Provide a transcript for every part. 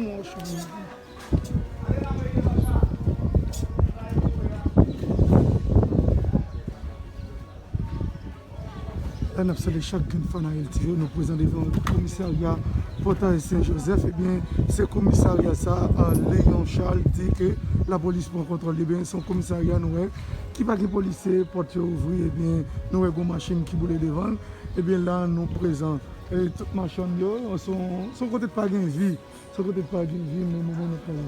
On a salué chaque fan à LTV, nous présentons devant le commissariat Portail Saint-Joseph. Eh bien, ce commissariat, ça, Léon Charles dit que la police prend contrôle. Eh bien, son commissariat, nous, qui va que les policiers portent ouvrir, eh bien, nous avons une machine qui boule devant. Eh bien, là, nous présentons toute machine, son côté de pas de vie, son côté de pas de vie, mais nous, nous pas là.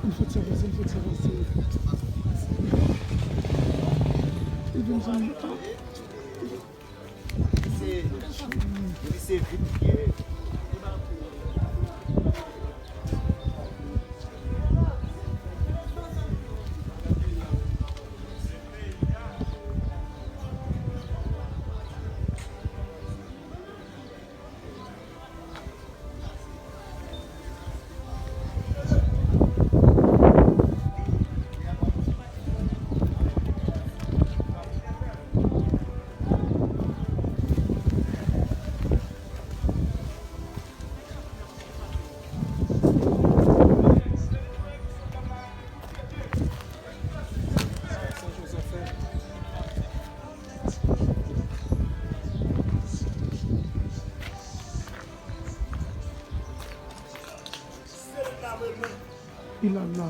Il faut s'avancer, il faut s'avancer. Il vient de nous temps. C'est vite. Il a là.